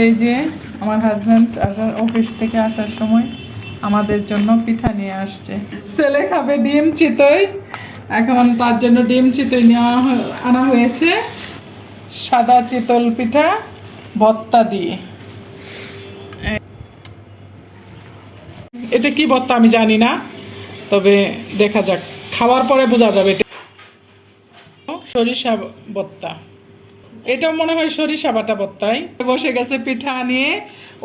এই যে আমার হাজব্যান্ড অফিস থেকে আসার সময় আমাদের জন্য পিঠা নিয়ে আসছে। ছেলে খাবে ডিম চিতই, এখন তার জন্য ডিম চিতই আনা হয়েছে, সাদা চিতল পিঠা ভর্তা দিয়ে। এটা কি ভর্তা আমি জানি না, তবে দেখা যাক, খাওয়ার পরে বোঝা যাবে। সরিষা ভর্তা, এটাও মনে হয় সরিষা বাটা ভর্তাই। বসে গেছে পিঠা নিয়ে,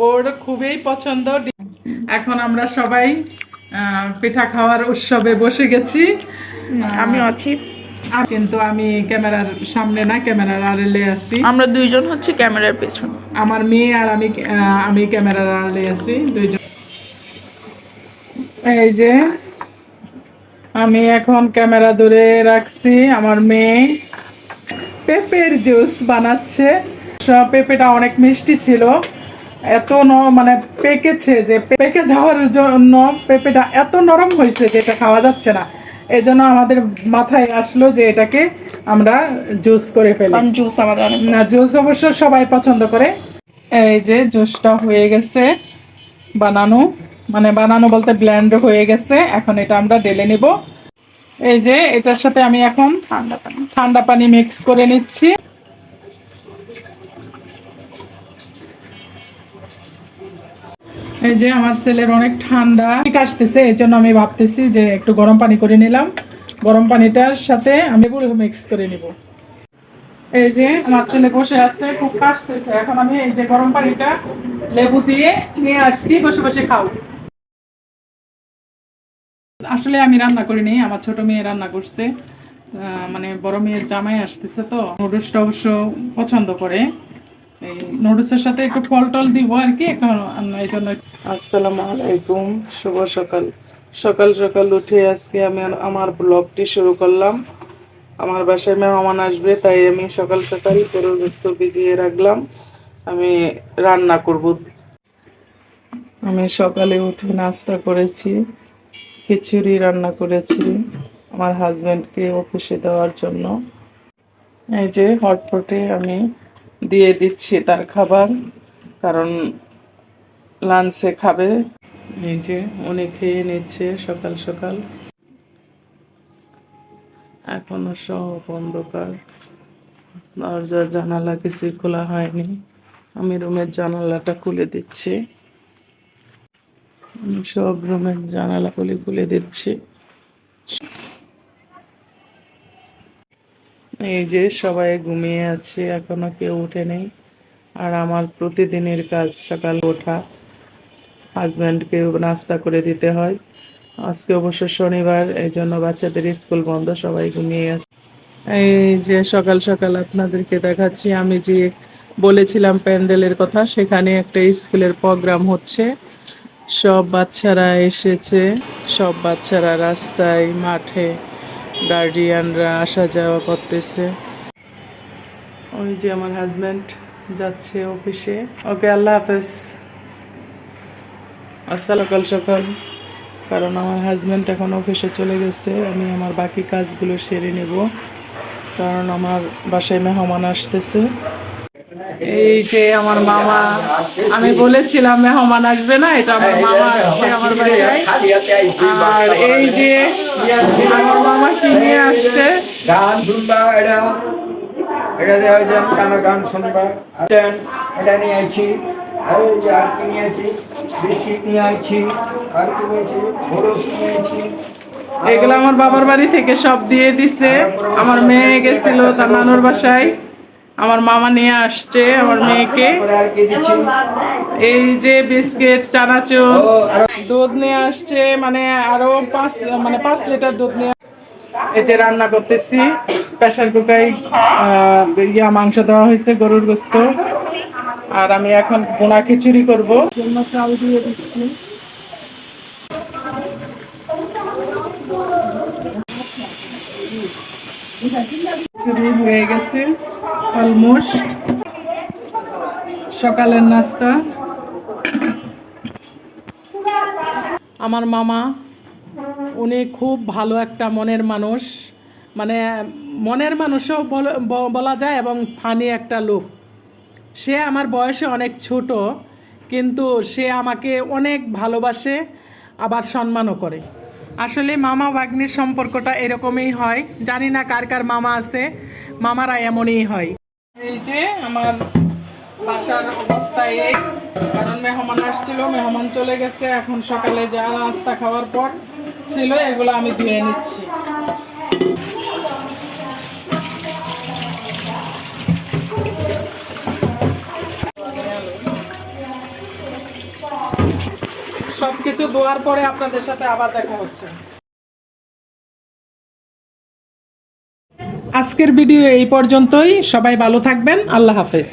ওর খুবই পছন্দ। এখন আমরা সবাই পিঠা খাওয়ার উৎসবে বসে গেছি। আমিও আছি, কিন্তু আমি ক্যামেরার সামনে না, ক্যামেরার আড়ালে আছি। আমরা দুইজন হচ্ছে ক্যামেরার পেছনে। আমার মেয়ে আর আমি ক্যামেরার আড়ালে আছি দুইজন। এই যে আমি এখন ক্যামেরা ধরে রাখছি, আমার মেয়ে পেঁপের জুস বানাচ্ছে। পেঁপেটা অনেক মিষ্টি ছিল, এত মানে পেকেছে যে পেকে যাওয়ার জন্য পেঁপেটা এত নরম হয়েছে যে এটা খাওয়া যাচ্ছে না। এই জন্য আমাদের মাথায় আসলো যে এটাকে আমরা জুস করে ফেলি। জুস আমাদের অনেক না, জুস অবশ্য সবাই পছন্দ করে। এই যে জুসটা হয়ে গেছে বানানো, মানে বানানো বলতে ব্লেন্ড হয়ে গেছে। এখন এটা আমরা ঢেলে নিব। এই যে এটার সাথে আমি এখন ঠান্ডা পানি মিক্স করে নিচ্ছি। এই যে আমার ছেলের অনেক ঠান্ডা আসতেছে, এই জন্য আমি ভাবতেছি যে একটু গরম পানি করে নিলাম। গরম পানিটার সাথে আমি লেবু মিক্স করে নিব। এই যে আমার ছেলে বসে আছে, খুব কাশতেছে। এখন আমি এই যে গরম পানিটা লেবু দিয়ে নিয়ে আসছি, বসে বসে খাও। আসলে আমি রান্না করিনি, আমার ছোট মেয়ে রান্না করছে। মানে বড় মেয়ের জামাই আসতেছে, তো নুডলসটা অবশ্য পছন্দ করে। এই নুডলসের সাথে একটু ফল টল দিব আর কি, এখন এই জন্য। আসসালামু আলাইকুম, শুভ সকাল। সকাল সকাল উঠে আজকে আমি আমার ব্লগটি শুরু করলাম। আমার বাসায় মেহমান আসবে, তাই আমি সকাল সকাল গরুর গোশত ভিজিয়ে রাখলাম। আমি রান্না করব। আমি সকালে উঠে নাস্তা করেছি, খিচুড়ি রান্না করেছি আমার হাজব্যান্ডকে অফিসে দেওয়ার জন্য। এই যে হটপটে আমি দিয়ে দিচ্ছি তার খাবার, কারণ লাঞ্চে খাবে। এই যে উনি খেয়ে নিচ্ছে সকাল সকাল। এখনো সব অন্ধকার, দরজার জানালা কিছুই খোলা হয়নি। আমি রুমের জানালাটা খুলে দিচ্ছি, আমি সব রুমের জানালাগুলি খুলে দিচ্ছি। এই যে সবাই ঘুমিয়ে আছে, এখনো কেউ উঠে নেই। আর আমার প্রতিদিনের কাজ সকাল ওঠা, হাজব্যান্ডকে নাস্তা করে দিতে হয়। আজকে অবশ্য শনিবার, এই জন্য বাচ্চাদের স্কুল বন্ধ, সবাই ঘুমিয়ে আছে। এই যে সকাল সকাল আপনাদেরকে দেখাচ্ছি, আমি যে বলেছিলাম প্যান্ডেলের কথা, সেখানে একটা স্কুলের প্রোগ্রাম হচ্ছে। সব বাচ্চারা এসেছে, সব বাচ্চারা রাস্তায় মাঠে, গার্ডিয়ানরা আসা যাওয়া করতেছে। ওই যে আমার হাজব্যান্ড যাচ্ছে অফিসে। ওকে, আল্লাহ হাফেজ। সকাল সকাল, কারণ আমার হাজব্যান্ড এখন অফিসে চলে গেছে, আমি আমার বাকি কাজগুলো সেরে নেব, কারণ আমার বাসায় মেহমান আসতেছে। এই যে আমার মামা, আমি বলেছিলাম মেহমান আসবে না, এটা আমার মামা আসছে আমার বাসায়। আর এই যে আমার মামা কি নিয়ে আসছে, গান শুনবা, এটা দেওয়া যান, কানা গান শুনবা। এটা নিয়ে আছি, আর কি নিয়েছি, বিস্কিট নিয়ে আছি, আর কি নিয়েছি, বরস নিয়েছি। এগুলো আমার বাবার বাড়ি থেকে সব দিয়ে দিছে। আমার মেয়ে গেছিল তার নানুর বাসায়, আমার মামা নিয়ে আসছে আমার মেয়েকে। এই যে বিস্কিট, চানাচুর, দুধ নিয়ে আসছে, মানে আরো 5 লিটার দুধ নিয়ে। এই যে রান্না করতেছি, প্রেসার কুকারে মাংস দেওয়া হয়েছে, গরুর গোশত। আর আমি এখন বোনা খিচুড়ি করবো, জন্য চাল দিয়ে দিচ্ছি। খিচুড়ি হয়ে গেছে অলমোস্ট। সকালের নাস্তা। আমার মামা, উনি খুব ভালো একটা মনের মানুষ, মানে মনের মানুষও বলা যায়, এবং ফানি একটা লোক। সে আমার বয়সে অনেক ছোট, কিন্তু সে আমাকে অনেক ভালোবাসে, আবার সম্মানও করে। আসলে মামা ভাগ্নির সম্পর্কটা এরকমই হয়। জানি না কার কার মামা আছে, মামারা এমনই হয়। এই যে আমার বাসার অবস্থা এই, কারণ মেহমান আসছিল, মেহমান চলে গেছে। এখন সকালে যা নাস্তা খাওয়ার পর ছিল এগুলো আমি ধুয়ে নিচ্ছি। সবকিছু ধোয়ার পরে আপনাদের সাথে আবার দেখা হচ্ছে। আজকের ভিডিও এই পর্যন্তই। সবাই ভালো থাকবেন। আল্লাহ হাফেজ।